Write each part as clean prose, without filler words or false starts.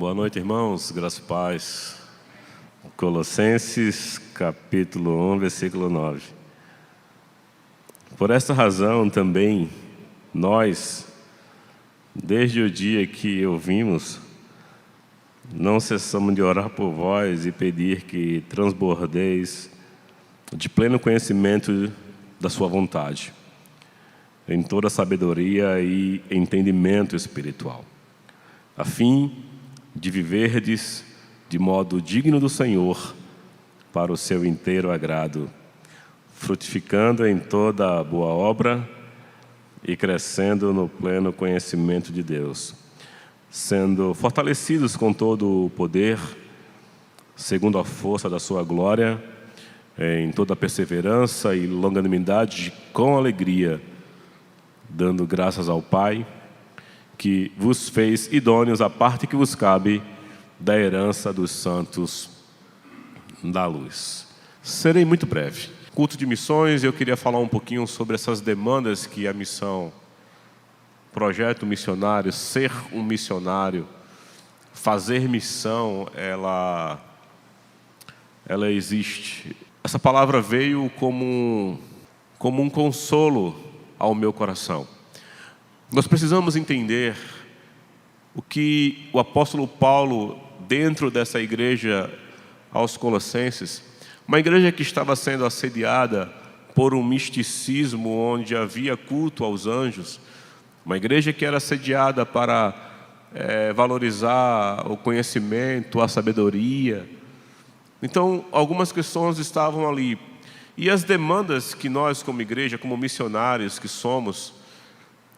Boa noite, irmãos. Graça e paz. Colossenses, capítulo 1, versículo 9. Por esta razão também nós, desde o dia que ouvimos, não cessamos de orar por vós e pedir que transbordeis de pleno conhecimento da sua vontade, em toda sabedoria e entendimento espiritual, a fim de viverdes de modo digno do Senhor, para o seu inteiro agrado, frutificando em toda boa obra e crescendo no pleno conhecimento de Deus, sendo fortalecidos com todo o poder, segundo a força da sua glória, em toda perseverança e longanimidade, com alegria, dando graças ao Pai, que vos fez idôneos à parte que vos cabe da herança dos santos da luz. Serei muito breve. Culto de missões, eu queria falar um pouquinho sobre essas demandas que a missão, projeto missionário, ser um missionário, fazer missão, ela existe. Essa palavra veio como um consolo ao meu coração. Nós precisamos entender o que o apóstolo Paulo, dentro dessa igreja aos Colossenses, uma igreja que estava sendo assediada por um misticismo onde havia culto aos anjos, uma igreja que era assediada para valorizar o conhecimento, a sabedoria. Então, algumas questões estavam ali. E as demandas que nós, como igreja, como missionários que somos,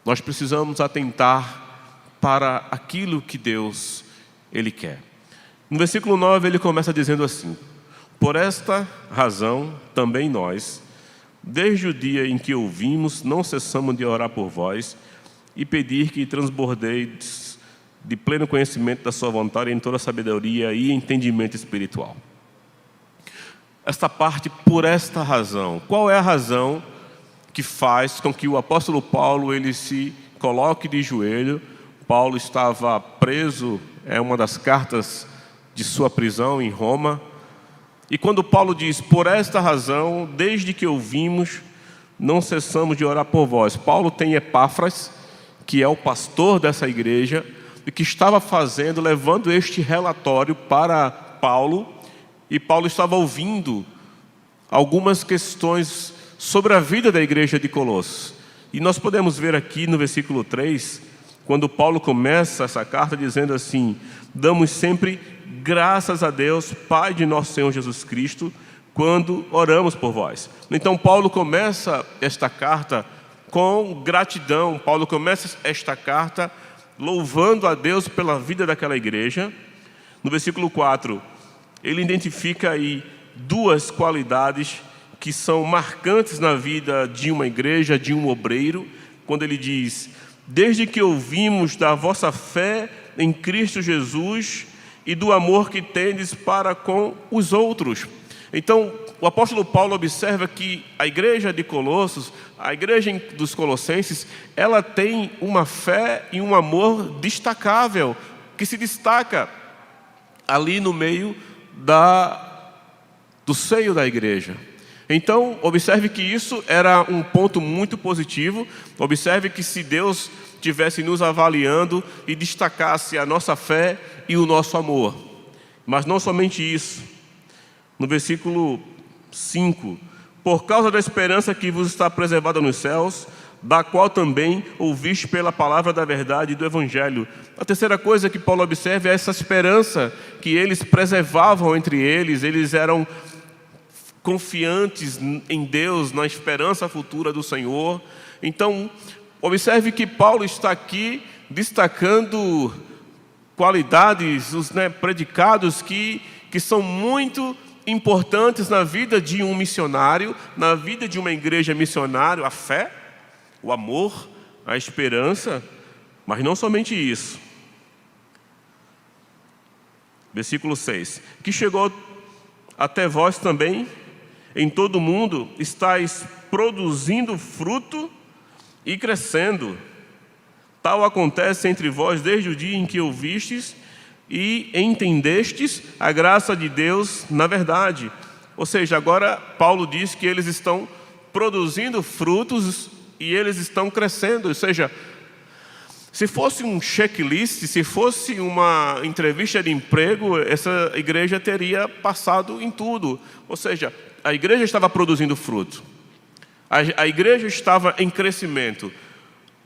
nós precisamos atentar para aquilo que Deus, Ele quer. No versículo 9, ele começa dizendo assim: por esta razão, também nós, desde o dia em que ouvimos, não cessamos de orar por vós e pedir que transbordeis de pleno conhecimento da sua vontade em toda sabedoria e entendimento espiritual. Esta parte, por esta razão. Qual é a razão que faz com que o apóstolo Paulo ele se coloque de joelho? Paulo estava preso, é uma das cartas de sua prisão em Roma. E quando Paulo diz, por esta razão, desde que ouvimos, não cessamos de orar por vós. Paulo tem Epáfras, que é o pastor dessa igreja, e que estava levando este relatório para Paulo, e Paulo estava ouvindo algumas questões sobre a vida da igreja de Colossos. E nós podemos ver aqui no versículo 3, quando Paulo começa essa carta dizendo assim: damos sempre graças a Deus, Pai de nosso Senhor Jesus Cristo, quando oramos por vós. Então Paulo começa esta carta com gratidão. Paulo começa esta carta louvando a Deus pela vida daquela igreja. No versículo 4, ele identifica aí duas qualidades que são marcantes na vida de uma igreja, de um obreiro, quando ele diz: desde que ouvimos da vossa fé em Cristo Jesus e do amor que tendes para com os outros. Então, o apóstolo Paulo observa que a igreja de Colossos, a igreja dos Colossenses, ela tem uma fé e um amor destacável, que se destaca ali no meio do seio da igreja. Então, observe que isso era um ponto muito positivo. Observe que se Deus estivesse nos avaliando e destacasse a nossa fé e o nosso amor. Mas não somente isso. No versículo 5, por causa da esperança que vos está preservada nos céus, da qual também ouviste pela palavra da verdade e do Evangelho. A terceira coisa que Paulo observa é essa esperança que eles preservavam entre eles. Eles eram confiantes em Deus, na esperança futura do Senhor. Então, observe que Paulo está aqui destacando qualidades, os predicados que são muito importantes na vida de um missionário, na vida de uma igreja missionária: a fé, o amor, a esperança, mas não somente isso. Versículo 6, que chegou até vós também, em todo o mundo, estáis produzindo fruto e crescendo. Tal acontece entre vós desde o dia em que ouvistes e entendestes a graça de Deus na verdade. Ou seja, agora Paulo diz que eles estão produzindo frutos e eles estão crescendo. Ou seja, se fosse um checklist, se fosse uma entrevista de emprego, essa igreja teria passado em tudo. Ou seja, a igreja estava produzindo fruto. A igreja estava em crescimento.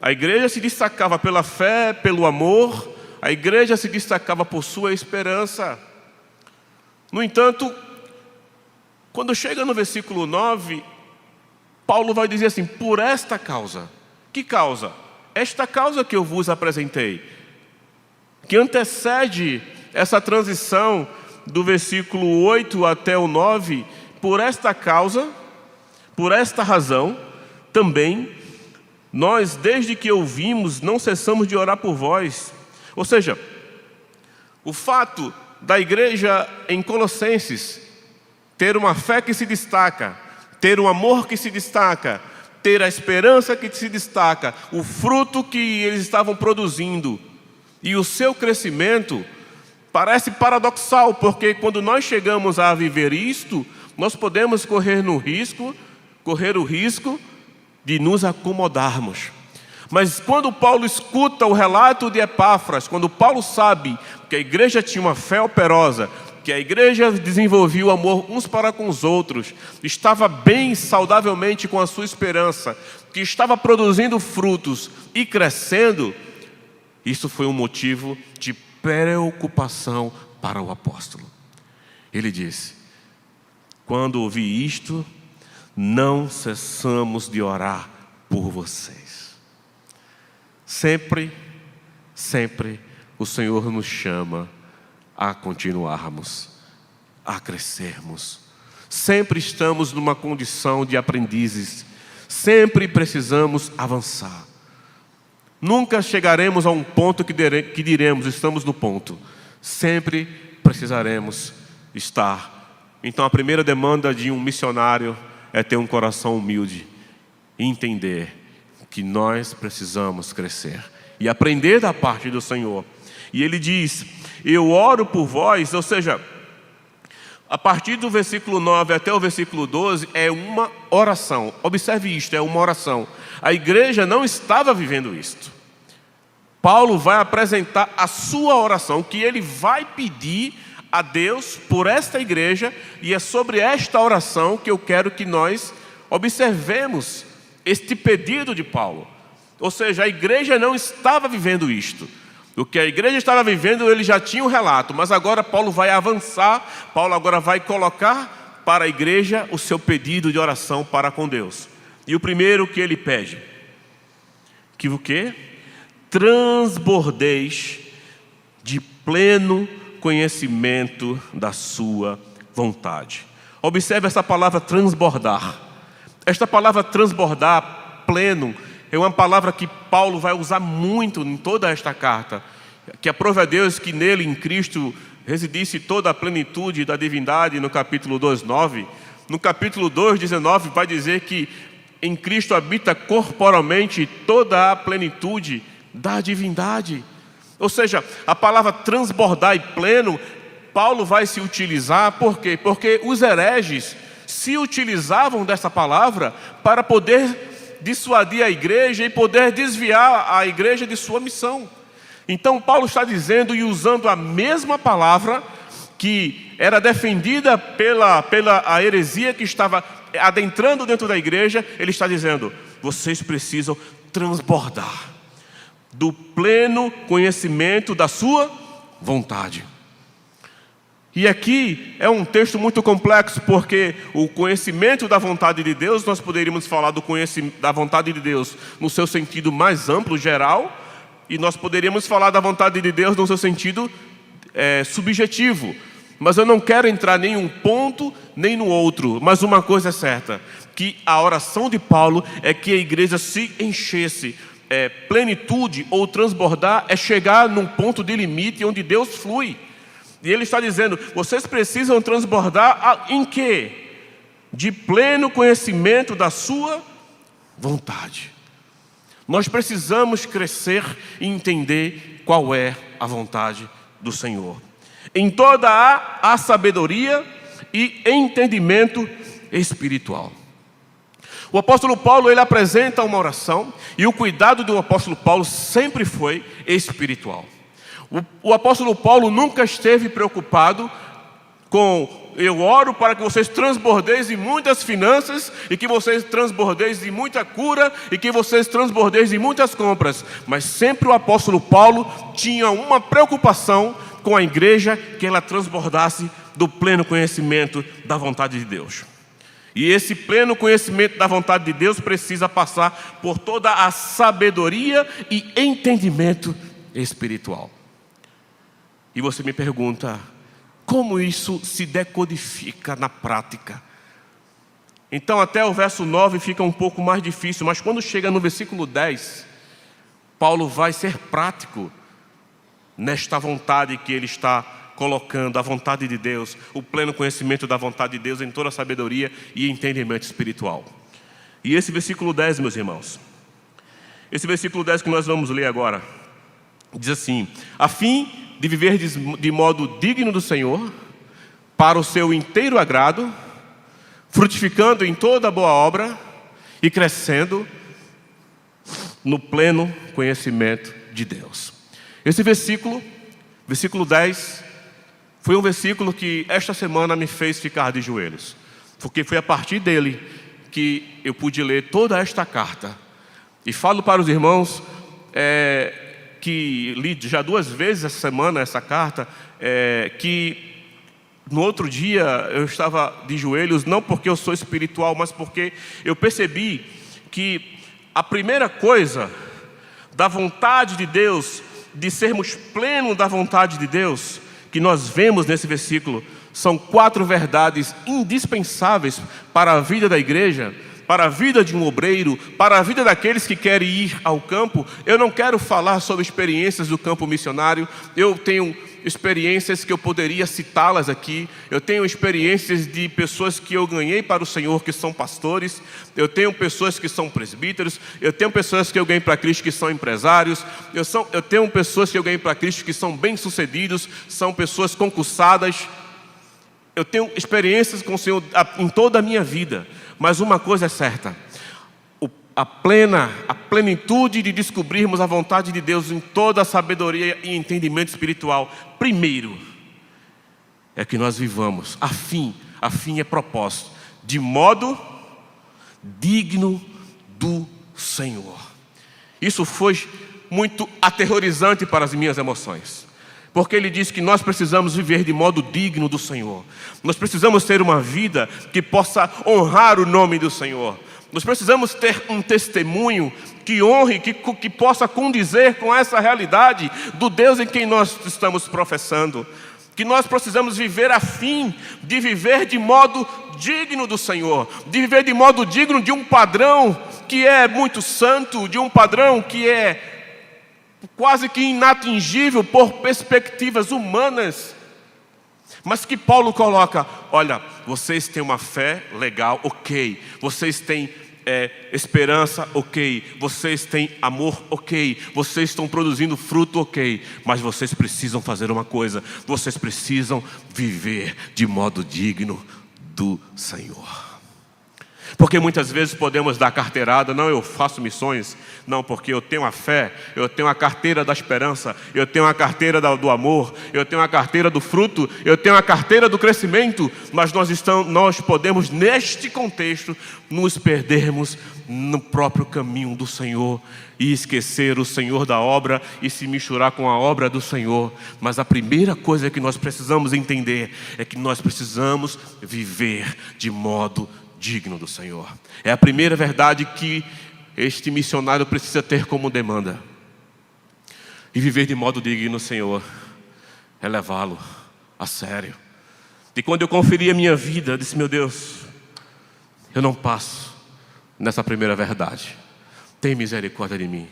A igreja se destacava pela fé, pelo amor. A igreja se destacava por sua esperança. No entanto, quando chega no versículo 9, Paulo vai dizer assim: por esta causa. Que causa? Esta causa que eu vos apresentei, que antecede essa transição do versículo 8 até o 9. Por esta causa, por esta razão, também, nós, desde que ouvimos, não cessamos de orar por vós. Ou seja, o fato da igreja em Colossenses ter uma fé que se destaca, ter um amor que se destaca, ter a esperança que se destaca, o fruto que eles estavam produzindo e o seu crescimento, parece paradoxal, porque quando nós chegamos a viver isto, nós podemos correr o risco de nos acomodarmos. Mas quando Paulo escuta o relato de Epáfras, quando Paulo sabe que a igreja tinha uma fé operosa, que a igreja desenvolvia o amor uns para com os outros, estava bem saudavelmente com a sua esperança, que estava produzindo frutos e crescendo, isso foi um motivo de preocupação para o apóstolo. Ele disse: quando ouvi isto, não cessamos de orar por vocês. Sempre o Senhor nos chama a continuarmos, a crescermos. Sempre estamos numa condição de aprendizes. Sempre precisamos avançar. Nunca chegaremos a um ponto que diremos, estamos no ponto. Sempre precisaremos estar. Então a primeira demanda de um missionário é ter um coração humilde e entender que nós precisamos crescer e aprender da parte do Senhor. E ele diz: eu oro por vós. Ou seja, a partir do versículo 9 até o versículo 12 é uma oração. Observe isto, é uma oração. A igreja não estava vivendo isto. Paulo vai apresentar a sua oração, que ele vai pedir a Deus por esta igreja, e é sobre esta oração que eu quero que nós observemos este pedido de Paulo. Ou seja, a igreja não estava vivendo isto. O que a igreja estava vivendo, ele já tinha um relato, mas agora Paulo vai avançar. Paulo agora vai colocar para a igreja o seu pedido de oração para com Deus. E o primeiro que ele pede, que o quê? Transbordeis de pleno conhecimento da sua vontade. Observe essa palavra transbordar. Esta palavra transbordar, pleno, é uma palavra que Paulo vai usar muito em toda esta carta. Que aprove a Deus que nele, em Cristo, residisse toda a plenitude da divindade, no capítulo 2:9. No capítulo 2:19 vai dizer que em Cristo habita corporalmente toda a plenitude da divindade. Ou seja, a palavra transbordar e pleno, Paulo vai se utilizar, por quê? Porque os hereges se utilizavam dessa palavra para poder dissuadir a igreja e poder desviar a igreja de sua missão. Então Paulo está dizendo e usando a mesma palavra que era defendida pela a heresia que estava adentrando dentro da igreja. Ele está dizendo: vocês precisam transbordar do pleno conhecimento da sua vontade. E aqui é um texto muito complexo, porque o conhecimento da vontade de Deus, nós poderíamos falar da vontade de Deus no seu sentido mais amplo, geral, e nós poderíamos falar da vontade de Deus no seu sentido subjetivo. Mas eu não quero entrar nem em um ponto, nem no outro. Mas uma coisa é certa, que a oração de Paulo é que a igreja se enchesse. Plenitude ou transbordar é chegar num ponto de limite onde Deus flui. E ele está dizendo: vocês precisam transbordar em quê? De pleno conhecimento da sua vontade. Nós precisamos crescer e entender qual é a vontade do Senhor, em toda a sabedoria e entendimento espiritual. O apóstolo Paulo, ele apresenta uma oração, e o cuidado do apóstolo Paulo sempre foi espiritual. O apóstolo Paulo nunca esteve preocupado com: eu oro para que vocês transbordeis em muitas finanças, e que vocês transbordeis em muita cura, e que vocês transbordeis em muitas compras. Mas sempre o apóstolo Paulo tinha uma preocupação com a igreja, que ela transbordasse do pleno conhecimento da vontade de Deus. E esse pleno conhecimento da vontade de Deus precisa passar por toda a sabedoria e entendimento espiritual. E você me pergunta: como isso se decodifica na prática? Então até o verso 9 fica um pouco mais difícil, mas quando chega no versículo 10, Paulo vai ser prático nesta vontade que ele está colocando, a vontade de Deus, o pleno conhecimento da vontade de Deus em toda a sabedoria e entendimento espiritual. E esse versículo 10, meus irmãos, esse versículo 10 que nós vamos ler agora, diz assim: a fim de viver de modo digno do Senhor, para o seu inteiro agrado, frutificando em toda boa obra e crescendo no pleno conhecimento de Deus. Esse versículo 10, foi um versículo que esta semana me fez ficar de joelhos, porque foi a partir dele que eu pude ler toda esta carta. E falo para os irmãos que li já 2 vezes essa semana essa carta, que no outro dia eu estava de joelhos, não porque eu sou espiritual, mas porque eu percebi que a primeira coisa da vontade de Deus, de sermos plenos da vontade de Deus, que nós vemos nesse versículo, são 4 verdades indispensáveis para a vida da igreja, para a vida de um obreiro, para a vida daqueles que querem ir ao campo. Eu não quero falar sobre experiências do campo missionário. Eu tenho experiências que eu poderia citá-las aqui. Eu tenho experiências de pessoas que eu ganhei para o Senhor, que são pastores. Eu tenho pessoas que são presbíteros. Eu tenho pessoas que eu ganhei para Cristo, que são empresários. Eu tenho pessoas que eu ganhei para Cristo, que são bem-sucedidos, são pessoas concursadas. Eu tenho experiências com o Senhor em toda a minha vida. Mas uma coisa é certa: a plenitude de descobrirmos a vontade de Deus em toda a sabedoria e entendimento espiritual, primeiro, é que nós vivamos, a fim é propósito, de modo digno do Senhor. Isso foi muito aterrorizante para as minhas emoções, porque ele diz que nós precisamos viver de modo digno do Senhor. Nós precisamos ter uma vida que possa honrar o nome do Senhor. Nós precisamos ter um testemunho que honre, que possa condizer com essa realidade do Deus em quem nós estamos professando. Que nós precisamos viver a fim de viver de modo digno do Senhor, de viver de modo digno de um padrão que é muito santo, de um padrão que é quase que inatingível por perspectivas humanas, mas que Paulo coloca: olha, vocês têm uma fé legal, ok, vocês têm esperança, ok, vocês têm amor, ok, vocês estão produzindo fruto, ok, mas vocês precisam fazer uma coisa: vocês precisam viver de modo digno do Senhor. Porque muitas vezes podemos dar carteirada: não, eu faço missões, não, porque eu tenho a fé, eu tenho a carteira da esperança, eu tenho a carteira do amor, eu tenho a carteira do fruto, eu tenho a carteira do crescimento. Mas nós podemos, neste contexto, nos perdermos no próprio caminho do Senhor e esquecer o Senhor da obra e se misturar com a obra do Senhor. Mas a primeira coisa que nós precisamos entender é que nós precisamos viver de modo digno do Senhor. É a primeira verdade que este missionário precisa ter como demanda. E viver de modo digno do Senhor é levá-lo a sério. E quando eu conferi a minha vida, eu disse: meu Deus, eu não passo nessa primeira verdade. Tem misericórdia de mim,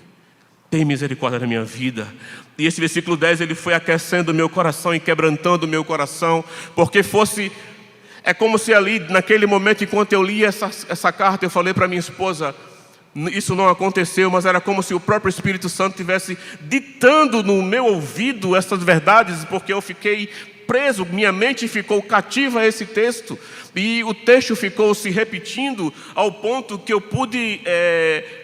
tem misericórdia da minha vida. E esse versículo 10, ele foi aquecendo o meu coração e quebrantando o meu coração, porque é como se ali, naquele momento, enquanto eu li essa carta, eu falei para minha esposa: Isso não aconteceu, mas era como se o próprio Espírito Santo estivesse ditando no meu ouvido essas verdades, porque eu fiquei preso, minha mente ficou cativa a esse texto, e o texto ficou se repetindo ao ponto que eu pude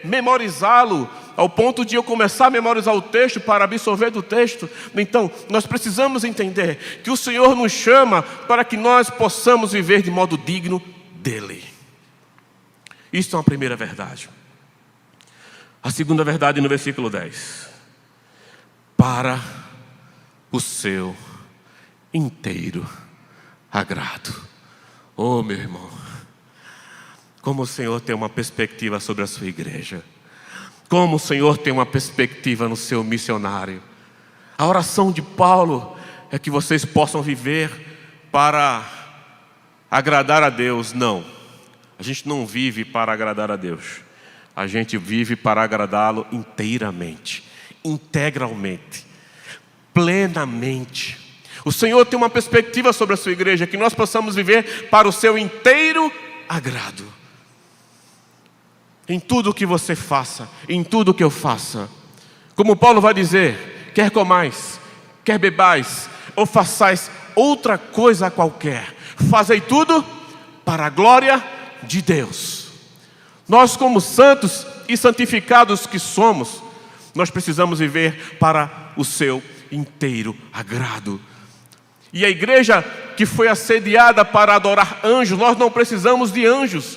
memorizá-lo, ao ponto de eu começar a memorizar o texto para absorver do texto. Então, nós precisamos entender que o Senhor nos chama para que nós possamos viver de modo digno dEle. Isso é uma primeira verdade. A segunda verdade no versículo 10. Para o seu inteiro agrado. Oh, meu irmão, como o Senhor tem uma perspectiva sobre a sua igreja. Como o Senhor tem uma perspectiva no seu missionário. A oração de Paulo é que vocês possam viver para agradar a Deus. Não, a gente não vive para agradar a Deus. A gente vive para agradá-lo inteiramente, integralmente, plenamente. O Senhor tem uma perspectiva sobre a sua igreja, que nós possamos viver para o seu inteiro agrado. Em tudo que você faça, em tudo que eu faça. Como Paulo vai dizer, quer comais, quer bebais, ou façais outra coisa qualquer, fazei tudo para a glória de Deus. Nós, como santos e santificados que somos, nós precisamos viver para o seu inteiro agrado. E a igreja que foi assediada para adorar anjos, nós não precisamos de anjos.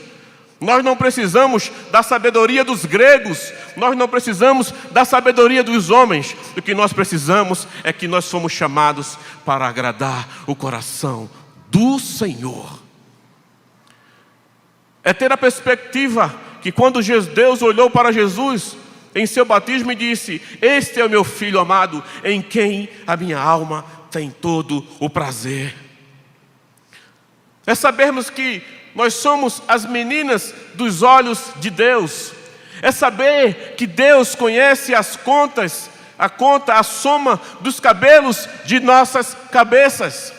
Nós não precisamos da sabedoria dos gregos. Nós não precisamos da sabedoria dos homens. O que nós precisamos é que nós somos chamados para agradar o coração do Senhor. É ter a perspectiva que quando Deus olhou para Jesus em seu batismo e disse: este é o meu filho amado, em quem a minha alma tem todo o prazer. É sabermos que nós somos as meninas dos olhos de Deus. É saber que Deus conhece as contas, a soma dos cabelos de nossas cabeças.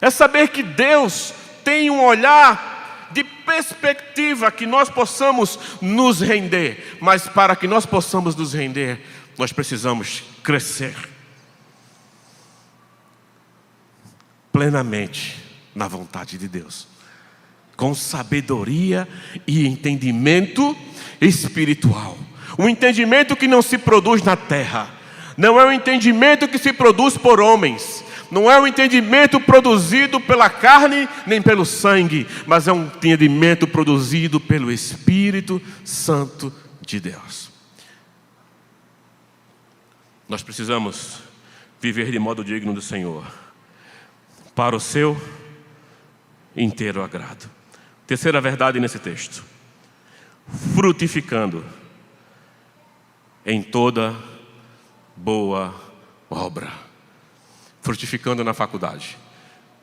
É saber que Deus tem um olhar de perspectiva que nós possamos nos render. Mas para que nós possamos nos render, nós precisamos crescer plenamente na vontade de Deus, com sabedoria e entendimento espiritual. Um entendimento que não se produz na terra, não é um entendimento que se produz por homens, não é um entendimento produzido pela carne nem pelo sangue, mas é um entendimento produzido pelo Espírito Santo de Deus. Nós precisamos viver de modo digno do Senhor, para o seu inteiro agrado. Terceira verdade nesse texto: frutificando em toda boa obra. Frutificando na faculdade,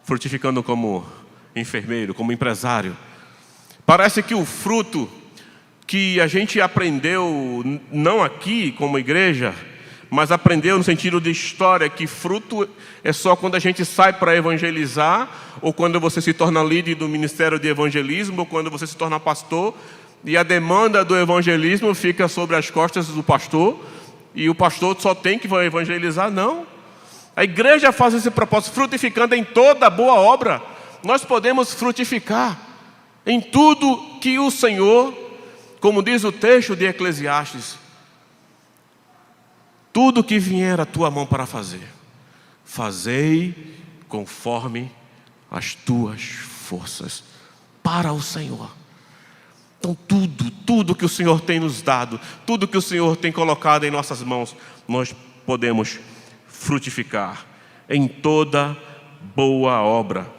frutificando como enfermeiro, como empresário. Parece que o fruto que a gente aprendeu, não aqui como igreja, mas aprendeu no sentido de história, que fruto é só quando a gente sai para evangelizar, ou quando você se torna líder do ministério de evangelismo, ou quando você se torna pastor, e a demanda do evangelismo fica sobre as costas do pastor, e o pastor só tem que evangelizar. Não. A igreja faz esse propósito, frutificando em toda boa obra. Nós podemos frutificar em tudo que o Senhor, como diz o texto de Eclesiastes, tudo que vier a tua mão para fazer, fazei conforme as tuas forças, para o Senhor. Então tudo que o Senhor tem nos dado, tudo que o Senhor tem colocado em nossas mãos, nós podemos frutificar em toda boa obra.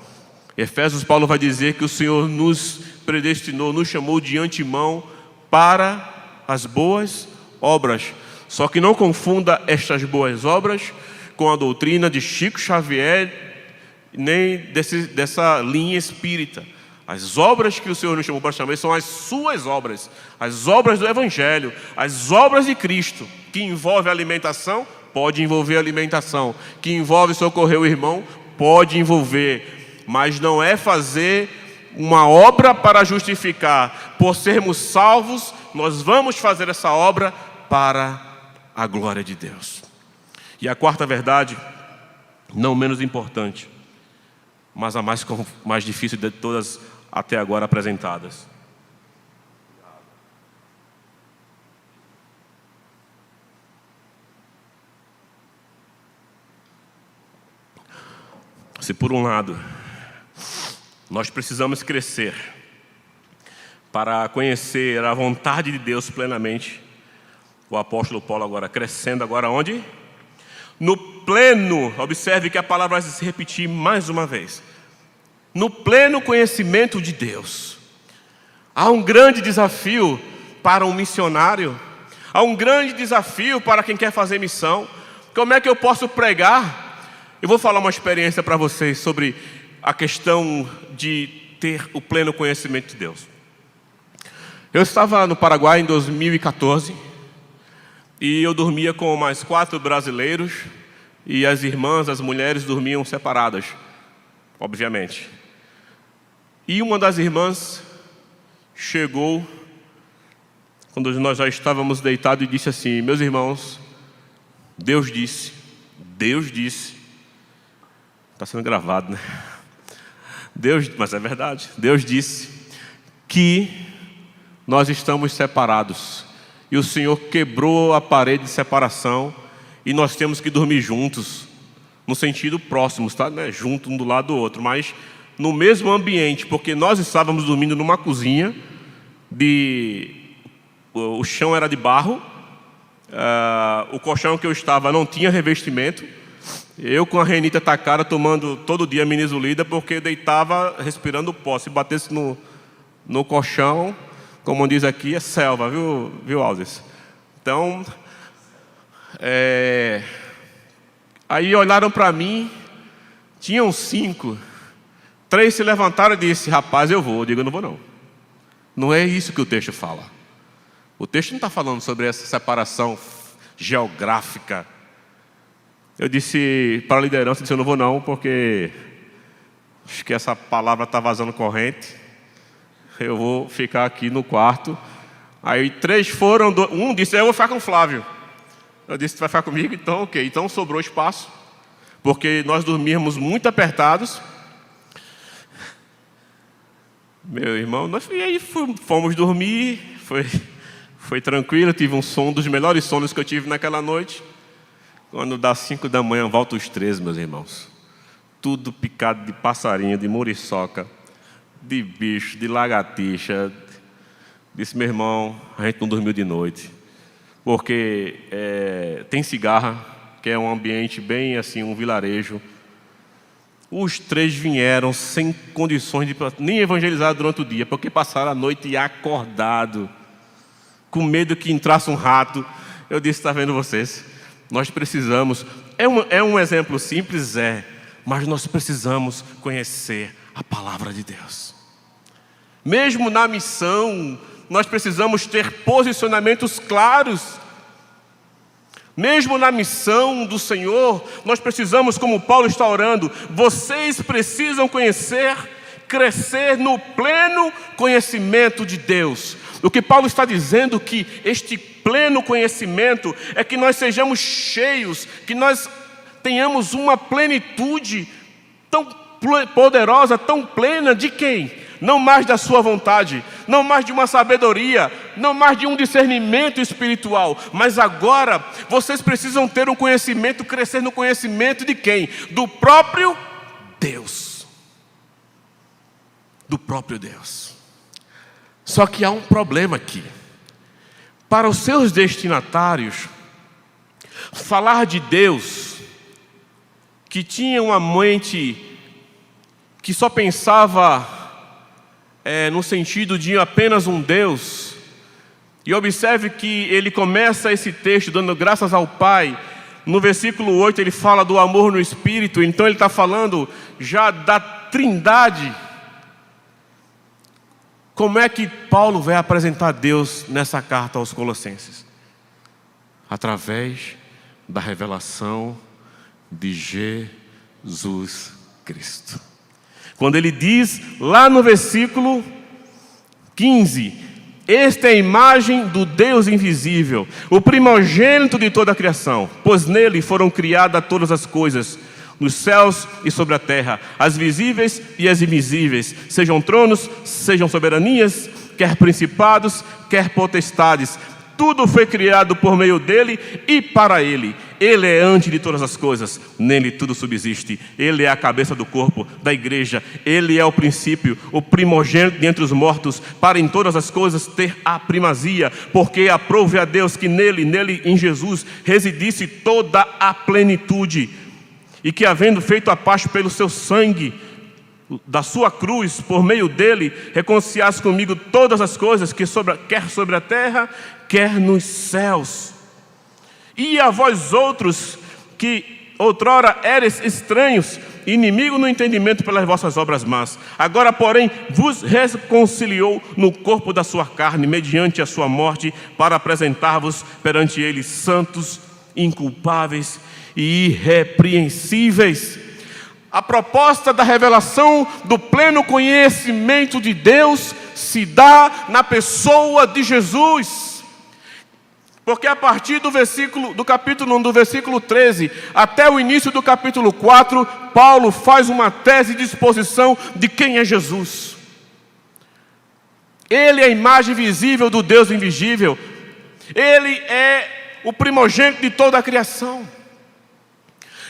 Efésios, Paulo vai dizer que o Senhor nos predestinou, nos chamou de antemão para as boas obras. Só que não confunda estas boas obras com a doutrina de Chico Xavier, nem dessa linha espírita. As obras que o Senhor nos chamou para chamar são as suas obras, as obras do Evangelho, as obras de Cristo, que envolve alimentação. Pode envolver alimentação, que envolve socorrer o irmão, pode envolver, mas não é fazer uma obra para justificar, por sermos salvos, nós vamos fazer essa obra para a glória de Deus. E a quarta verdade, não menos importante, mas a mais difícil de todas até agora apresentadas. Se por um lado, nós precisamos crescer para conhecer a vontade de Deus plenamente, o apóstolo Paulo agora crescendo agora onde? No pleno, observe que a palavra vai se repetir mais uma vez. No pleno conhecimento de Deus. Há um grande desafio para um missionário. Há um grande desafio para quem quer fazer missão. Como é que eu posso pregar? Eu vou falar uma experiência para vocês sobre a questão de ter o pleno conhecimento de Deus. Eu estava no Paraguai em 2014 e eu dormia com mais 4 brasileiros e as irmãs, as mulheres dormiam separadas, obviamente. E uma das irmãs chegou quando nós já estávamos deitados e disse assim: meus irmãos, Deus disse, está sendo gravado, né? Mas é verdade, Deus disse que nós estamos separados e o Senhor quebrou a parede de separação e nós temos que dormir juntos, no sentido próximo, tá? Não é junto um do lado do outro, mas no mesmo ambiente, porque nós estávamos dormindo numa cozinha, o chão era de barro, o colchão que eu estava não tinha revestimento, eu com a renite atacada, tomando todo dia minesulida, porque deitava respirando pó. Se batesse no colchão, como diz aqui, é selva, viu Alves? Então, aí olharam para mim, tinham 5, 3 se levantaram e disse: rapaz, eu vou. Eu digo: eu não vou não. Não é isso que o texto fala. O texto não está falando sobre essa separação geográfica. Eu disse para a liderança, eu não vou não, porque acho que essa palavra está vazando corrente. Eu vou ficar aqui no quarto. Aí 3 foram, um disse: eu vou ficar com o Flávio. Eu disse: tu vai ficar comigo? Então ok, então sobrou espaço, porque nós dormíamos muito apertados. Meu irmão, e aí fomos dormir, foi tranquilo, tive um dos melhores sonos que eu tive naquela noite. Quando dá 5 da manhã, volta os 3, meus irmãos. Tudo picado de passarinho, de muriçoca, de bicho, de lagartixa. Disse: meu irmão, a gente não dormiu de noite. Porque tem cigarra, que é um ambiente bem assim, um vilarejo. Os 3 vieram sem condições de nem evangelizar durante o dia, porque passaram a noite acordado, com medo que entrasse um rato. Eu disse: está vendo vocês? Nós precisamos, é um exemplo simples, mas nós precisamos conhecer a palavra de Deus. Mesmo na missão, nós precisamos ter posicionamentos claros. Mesmo na missão do Senhor, nós precisamos, como Paulo está orando, vocês precisam crescer no pleno conhecimento de Deus. O que Paulo está dizendo que este pleno conhecimento é que nós sejamos cheios, que nós tenhamos uma plenitude tão poderosa, tão plena de quem? Não mais da sua vontade, não mais de uma sabedoria, não mais de um discernimento espiritual, mas agora vocês precisam ter um conhecimento, crescer no conhecimento de quem? Do próprio Deus. Do próprio Deus. Só que há um problema aqui. Para os seus destinatários, falar de Deus, que tinha uma mente que só pensava no sentido de apenas um Deus, e observe que ele começa esse texto dando graças ao Pai. No versículo 8 ele fala do amor no Espírito, então ele está falando já da Trindade. Como é que Paulo vai apresentar Deus nessa carta aos Colossenses? Através da revelação de Jesus Cristo. Quando ele diz lá no versículo 15: Esta é a imagem do Deus invisível, o primogênito de toda a criação, pois nele foram criadas todas as coisas, nos céus e sobre a terra, as visíveis e as invisíveis, sejam tronos, sejam soberanias, quer principados, quer potestades. Tudo foi criado por meio dele e para ele. Ele é antes de todas as coisas, nele tudo subsiste. Ele é a cabeça do corpo, da igreja. Ele é o princípio, o primogênito dentre os mortos, para em todas as coisas ter a primazia, porque aprouve a Deus que nele em Jesus, residisse toda a plenitude, e que havendo feito a paz pelo seu sangue, da sua cruz, por meio dele, reconciliasse comigo todas as coisas, quer sobre a terra, quer nos céus. E a vós outros, que outrora eres estranhos, inimigo no entendimento pelas vossas obras más, agora porém vos reconciliou no corpo da sua carne, mediante a sua morte, para apresentar-vos perante ele santos, inculpáveis e irrepreensíveis. A proposta da revelação do pleno conhecimento de Deus se dá na pessoa de Jesus. Porque a partir do capítulo 1, do versículo 13, até o início do capítulo 4, Paulo faz uma tese de exposição de quem é Jesus. Ele é a imagem visível do Deus invisível. Ele é o primogênito de toda a criação.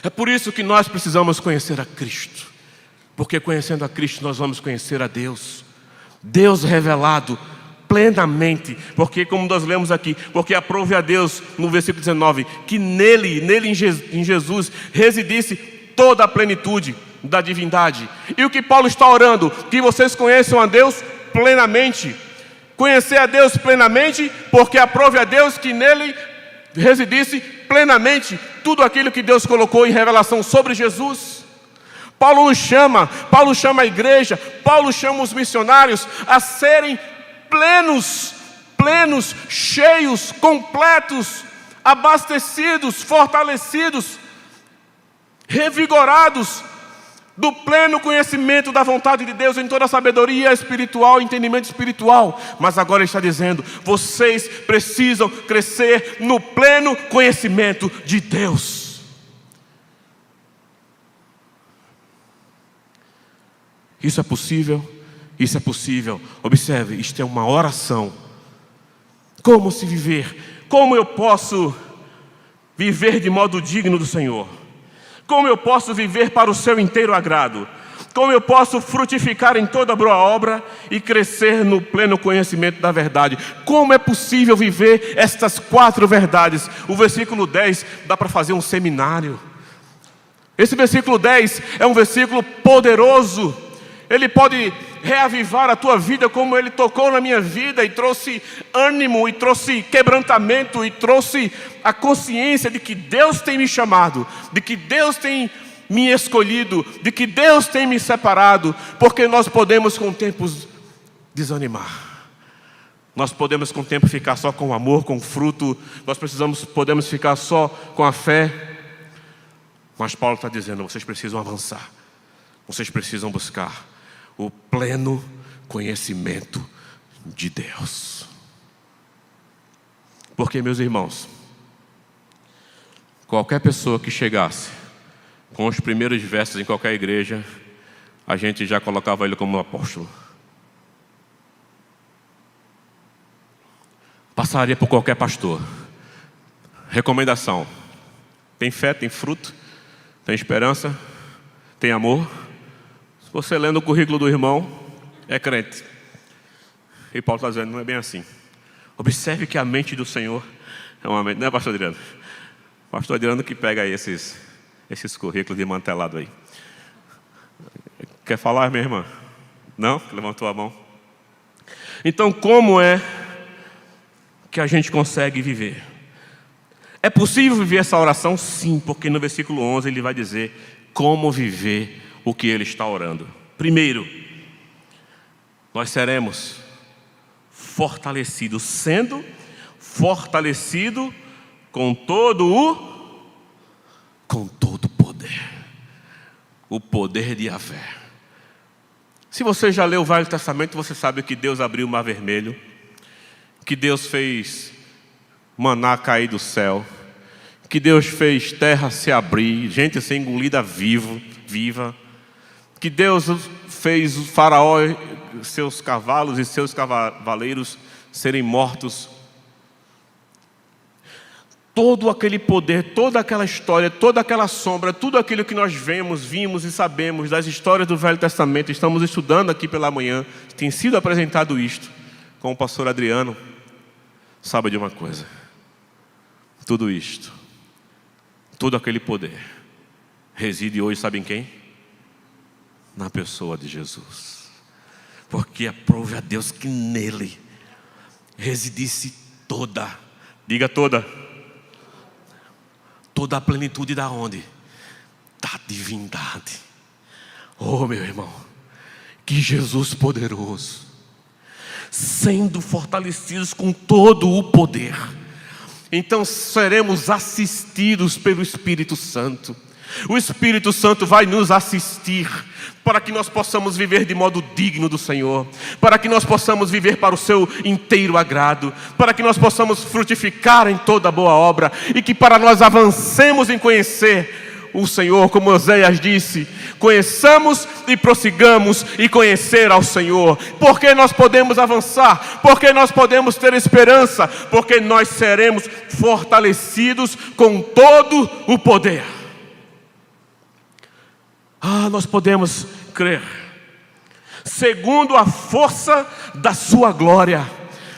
É por isso que nós precisamos conhecer a Cristo, porque conhecendo a Cristo nós vamos conhecer a Deus, Deus revelado plenamente, porque como nós lemos aqui, porque aprove a Deus, no versículo 19, que nele em Jesus, residisse toda a plenitude da divindade. E o que Paulo está orando? Que vocês conheçam a Deus plenamente, conhecer a Deus plenamente, porque aprove a Deus que nele residisse plenamente tudo aquilo que Deus colocou em revelação sobre Jesus. Paulo chama a igreja, Paulo chama os missionários a serem plenos, cheios, completos, abastecidos, fortalecidos, revigorados do pleno conhecimento da vontade de Deus em toda a sabedoria espiritual, entendimento espiritual. Mas agora ele está dizendo: vocês precisam crescer no pleno conhecimento de Deus. Isso é possível? Isso é possível. Observe, isto é uma oração. Como se viver? Como eu posso viver de modo digno do Senhor? Como eu posso viver para o seu inteiro agrado? Como eu posso frutificar em toda boa obra e crescer no pleno conhecimento da verdade? Como é possível viver estas 4 verdades? O versículo 10 dá para fazer um seminário. Esse versículo 10 é um versículo poderoso. Ele pode reavivar a tua vida como ele tocou na minha vida e trouxe ânimo, e trouxe quebrantamento, e trouxe a consciência de que Deus tem me chamado, de que Deus tem me escolhido, de que Deus tem me separado, porque nós podemos com o tempo desanimar. Nós podemos com o tempo ficar só com o amor, com o fruto, podemos ficar só com a fé. Mas Paulo está dizendo: vocês precisam avançar, vocês precisam buscar o pleno conhecimento de Deus. Porque, meus irmãos, qualquer pessoa que chegasse com os primeiros versos em qualquer igreja, a gente já colocava ele como um apóstolo. Passaria por qualquer pastor. Recomendação: tem fé, tem fruto, tem esperança, tem amor. Você lendo o currículo do irmão, é crente. E Paulo está dizendo: não é bem assim. Observe que a mente do Senhor é uma mente. Não é, pastor Adriano? Pastor Adriano que pega aí esses currículos de mantelado aí. Quer falar, minha irmã? Não? Levantou a mão. Então, como é que a gente consegue viver? É possível viver essa oração? Sim, porque no versículo 11 ele vai dizer como viver o que ele está orando. Primeiro, nós seremos fortalecidos, sendo fortalecido com todo o poder. O poder de Yahvé. Se você já leu o Velho Testamento, você sabe que Deus abriu o Mar Vermelho que Deus fez maná cair do céu, que Deus fez terra se abrir, gente ser engolida viva, que Deus fez o faraó, seus cavalos e seus cavaleiros serem mortos. Todo aquele poder, toda aquela história, toda aquela sombra, tudo aquilo que nós vimos e sabemos das histórias do Velho Testamento, estamos estudando aqui pela manhã, tem sido apresentado isto com o pastor Adriano. Sabe de uma coisa? Tudo isto, todo aquele poder reside hoje, sabe em quem? Na pessoa de Jesus. Porque aprove a Deus que nele residisse toda, diga toda a plenitude da onde? Da divindade. Oh, meu irmão, que Jesus poderoso, sendo fortalecidos com todo o poder, então seremos assistidos pelo Espírito Santo. O Espírito Santo vai nos assistir para que nós possamos viver de modo digno do Senhor, para que nós possamos viver para o seu inteiro agrado, para que nós possamos frutificar em toda boa obra e que para nós avancemos em conhecer o Senhor, como Oséias disse, conheçamos e prossigamos e conhecer ao Senhor. Porque nós podemos avançar, porque nós podemos ter esperança, porque nós seremos fortalecidos com todo o poder. Nós podemos crer, segundo a força da sua glória,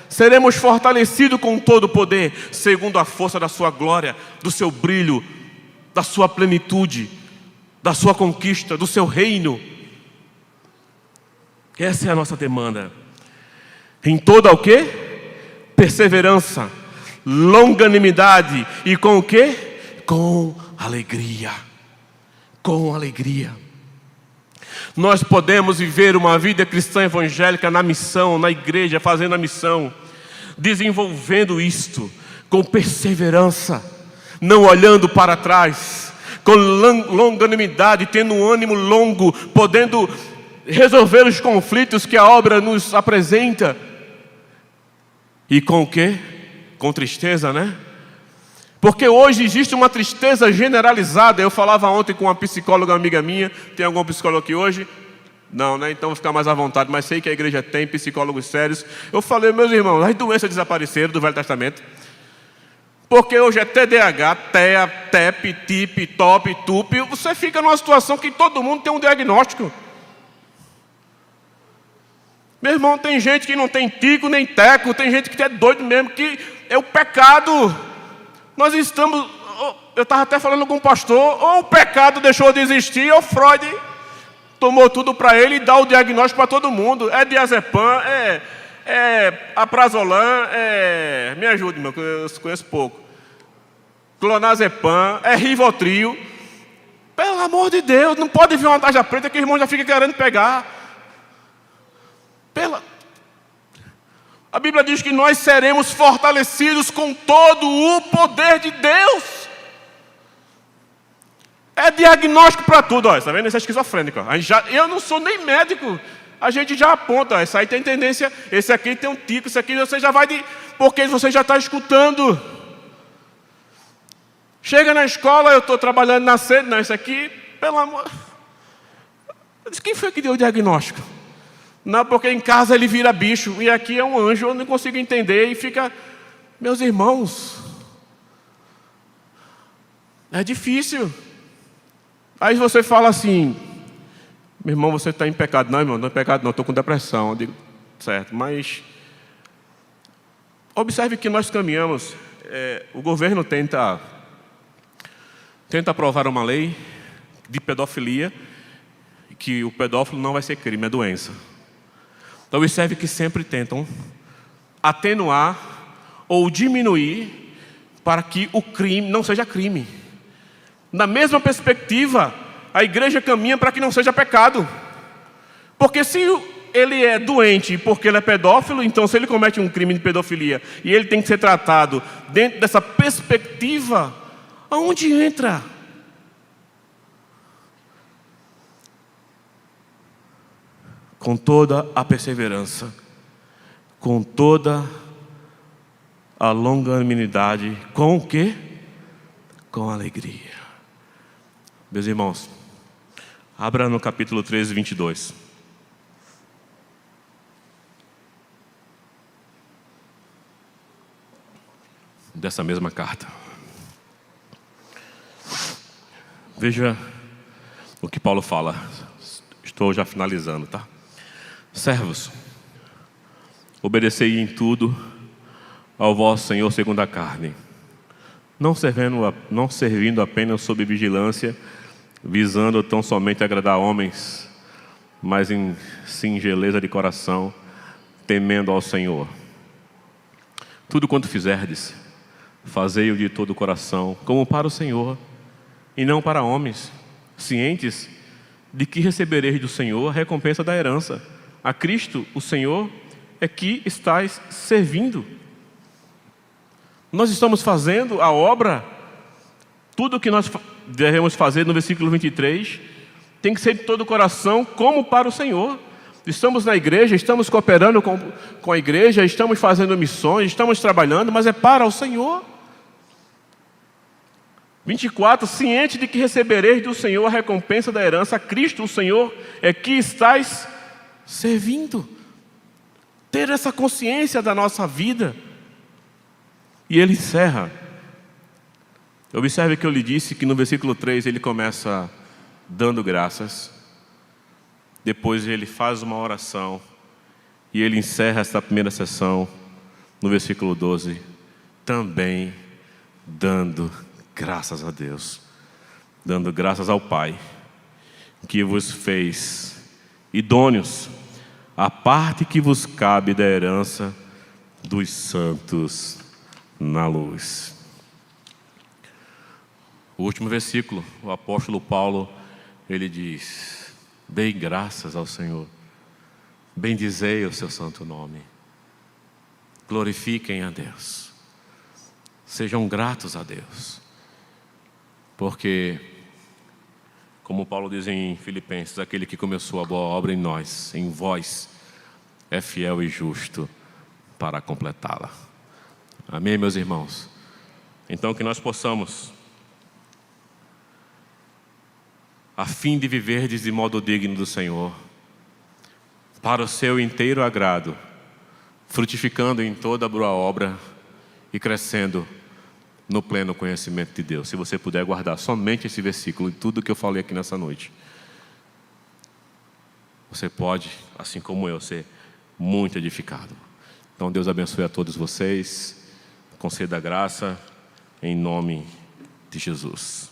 seremos fortalecidos com todo o poder, segundo a força da sua glória, do seu brilho, da sua plenitude, da sua conquista, do seu reino. Essa é a nossa demanda. Em toda o quê? Perseverança, longanimidade e com o quê? Com alegria. Com alegria. Nós podemos viver uma vida cristã evangélica na missão, na igreja, fazendo a missão, desenvolvendo isto com perseverança, não olhando para trás, com longanimidade, tendo um ânimo longo, podendo resolver os conflitos que a obra nos apresenta. E com o quê? Com tristeza, né? Porque hoje existe uma tristeza generalizada. Eu falava ontem com uma psicóloga amiga minha. Tem algum psicólogo aqui hoje? Não, né? Então vou ficar mais à vontade. Mas sei que a igreja tem psicólogos sérios. Eu falei, meus irmãos, as doenças desapareceram do Velho Testamento. Porque hoje é TDAH, TEA, TEP, TIP, TOP, TUP. Você fica numa situação que todo mundo tem um diagnóstico. Meu irmão, tem gente que não tem tico nem teco. Tem gente que é doido mesmo, que é o pecado. Nós estamos, eu estava até falando com um pastor, ou o pecado deixou de existir, ou Freud tomou tudo para ele e dá o diagnóstico para todo mundo. É diazepam, é aprazolam, me ajude, irmão, que eu conheço pouco. Clonazepam, é Rivotril. Pelo amor de Deus, não pode vir uma tarja preta que o irmão já fica querendo pegar. A Bíblia diz que nós seremos fortalecidos com todo o poder de Deus. É diagnóstico para tudo. Está vendo? Esse é esquizofrênico. Eu não sou nem médico. A gente já aponta. Esse aí tem tendência. Esse aqui tem um tico. Esse aqui você já vai porque você já está escutando. Chega na escola, eu estou trabalhando na sede. Não, esse aqui, pelo amor. Quem foi que deu o diagnóstico? Não, porque em casa ele vira bicho, e aqui é um anjo, eu não consigo entender, e fica... Meus irmãos, é difícil. Aí você fala assim, meu irmão, você está em pecado. Não, irmão, não é pecado não, estou com depressão. Eu digo, certo, mas... Observe que nós caminhamos, o governo tenta aprovar uma lei de pedofilia, que o pedófilo não vai ser crime, é doença. Então observe que sempre tentam atenuar ou diminuir para que o crime não seja crime. Na mesma perspectiva, a igreja caminha para que não seja pecado. Porque se ele é doente porque ele é pedófilo, então se ele comete um crime de pedofilia e ele tem que ser tratado dentro dessa perspectiva, aonde entra? Com toda a perseverança, com toda a longanimidade com o quê? Com alegria. Meus irmãos, abra no capítulo 13, 22. Dessa mesma carta. Veja o que Paulo fala. Estou já finalizando, tá? Servos, obedecei em tudo ao vosso Senhor segundo a carne, não servindo apenas sob vigilância, visando tão somente agradar homens, mas em singeleza de coração, temendo ao Senhor. Tudo quanto fizerdes, fazei-o de todo o coração, como para o Senhor, e não para homens, cientes de que recebereis do Senhor a recompensa da herança. A Cristo, o Senhor, é que estáis servindo. Nós estamos fazendo a obra, tudo o que nós devemos fazer no versículo 23, tem que ser de todo o coração, como para o Senhor. Estamos na igreja, estamos cooperando com a igreja, estamos fazendo missões, estamos trabalhando, mas é para o Senhor. 24, ciente de que recebereis do Senhor a recompensa da herança, a Cristo, o Senhor, é que estáis servindo. Ter essa consciência da nossa vida. E ele encerra. Observe que eu lhe disse que no versículo 3 ele começa dando graças. Depois ele faz uma oração. E ele encerra essa primeira sessão no versículo 12. Também dando graças a Deus. Dando graças ao Pai, que vos fez idôneos a parte que vos cabe da herança dos santos na luz. O último versículo, o apóstolo Paulo, ele diz: dei graças ao Senhor, bendizei o seu santo nome, glorifiquem a Deus, sejam gratos a Deus, porque, como Paulo diz em Filipenses, aquele que começou a boa obra em nós, em vós, é fiel e justo para completá-la. Amém, meus irmãos? Então que nós possamos, a fim de viverdes de modo digno do Senhor, para o seu inteiro agrado, frutificando em toda a boa obra e crescendo no pleno conhecimento de Deus. Se você puder guardar somente esse versículo e tudo que eu falei aqui nessa noite, você pode, assim como eu, ser muito edificado. Então Deus abençoe a todos vocês, conceda graça em nome de Jesus.